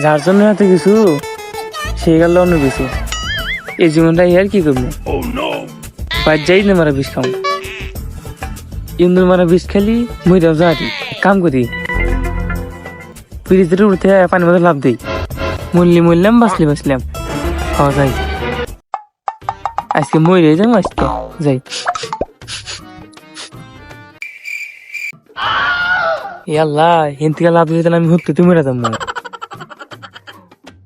যার জন্য এত কিছু সে গেল অন্য কিছু। এই জীবনটা আর কি করবো, বাদ যাই না মারা বিষ খাও। ইন্দুর মারা বিষ খালি মইরাও যাই কাম করি, ফ্রিজের উঠতে পানির মধ্যে লাভ দিই, মরলাম বাঁচলাম খাওয়া যাই। আজকে মরে যাই, আজকে যাই। আল্লাহ হেন থেকে লাভ দিতে আমি হতে তুমি মরে যাবো।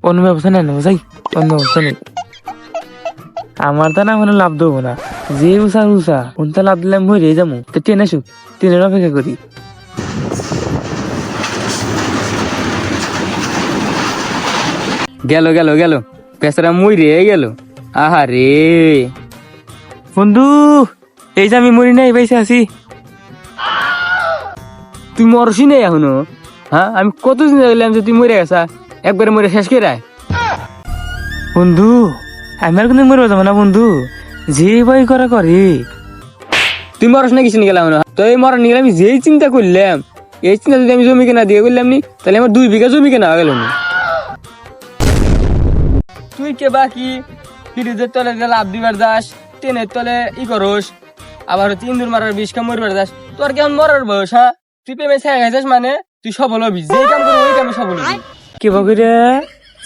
অন্য ব্যবস্থা নেই না, যাই অন্য ব্যবস্থা নেই। আমার তা না মানে লাভ দেবো না, যে উষা ওনটা লাভ দিলে আমি মরে যাবো। তো ট্রেন আসুক, ট্রেনের অপেক্ষা করি। গেল গেল গেল, পেছারা মরে গেল। আহারে বন্ধু, এই যে আমি মরি নাই, বেঁচে আছি। তুই মরসি নাই এখনো? হ্যাঁ, আমি কতদিন দেখলাম যে তুই মরে গেছা, একবারে মরে শেষ করে আয়। বন্ধু আমি আর কিন্তু মরবো যাবো না বন্ধু, যে ভয় করা করে। তুই মরস না কিছু নিয়ে গেলাম না, তো এই মরার নিয়ে আমি যেই চিন্তা করলাম, এই চিন্তা যদি আমি জমি কেনা দিয়ে করলাম নি, তাহলে আমার 2 বিঘা জমি কেনা গেল না। তুই কে বাকি ফ্রিজের তলে লাভ দিবার যাস, ট্রেনের তলে ই করস, আবার হচ্ছে ইন্দুর মারার বিষ খা মরবার যাস। তোর কেমন মরার বয়স? হ্যাঁ, তুই প্রেমে ছেড়ে গেছিস মানে তুই সফল হবি, যে কাম করবি ওই কামে সফল হবি। কে বকরে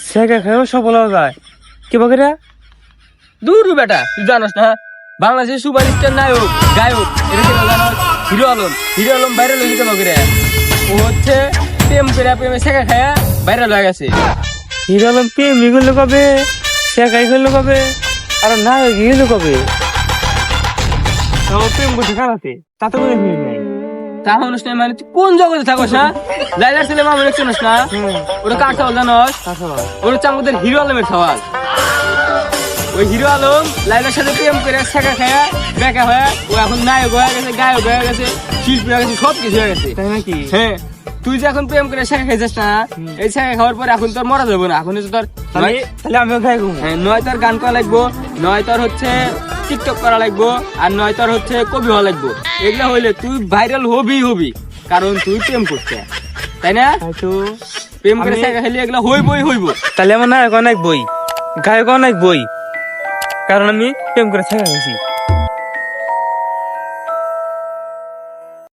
সেকা খাইও সফল হওয়া যায়? কে বকরে দূর বেটা, তুই জানোস না বাংলাদেশের সুপারস্টার নায়ক গায়ক এটা কে জানোস? Hero Alam. Hero Alam viral হয়ে যেতে বকরে, ও হচ্ছে প্রেমে ছেঁকা খায়া ভাইরাল হয়ে গেছে। হিরো আলম প্রেমী করলো কবে, সেকাই করলো কবে, আর না গেলো কবে? প্রেম করছে কারাতে, তাতে কোনো ফিল্ম নাই। তা মানুষ নাই মানে তুই কোন জগতে থাকস? না লাইলার ছেলে মামা চিনিস না? ওটা কার সওয়াল জানোস? ওটা চাঙ্গুদের হিরো আলমের সওয়াল। ওই হিরো আলম লাইলার সাথে প্রেম করে ছেঁকা খায়া বেকা হয়ে ও এখন নায়ক হয়ে গেছে, গায়ক হয়ে গেছে, শিল্পী হয়ে গেছে, সব কিছু হয়ে গেছে। তাই নাকি? হ্যাঁ, তুই যে এখন প্রেম করে ছেঁকা খাইছিস না, এই ছেঁকা খাওয়ার পরে এখন তোর মরা যাবো না। এখন হচ্ছে তোর তাহলে আমিও খাই ঘুম। হ্যাঁ, নয় তোর গান করা লাগবো, নয় তোর হচ্ছে টিকটক করা লাগবো, আর নয় তোর হচ্ছে কবি হওয়া লাগবো। এগুলা হইলে তুই ভাইরাল হবি, কারণ তুই প্রেম করছিস, তাই না? তো প্রেম করে ছেঁকা খাইলে এগুলা হইব। তাহলে আমার নায়ক অনেক বই, গায়ক অনেক বই, কারণ আমি প্রেম করে ছেঁকা গেছি।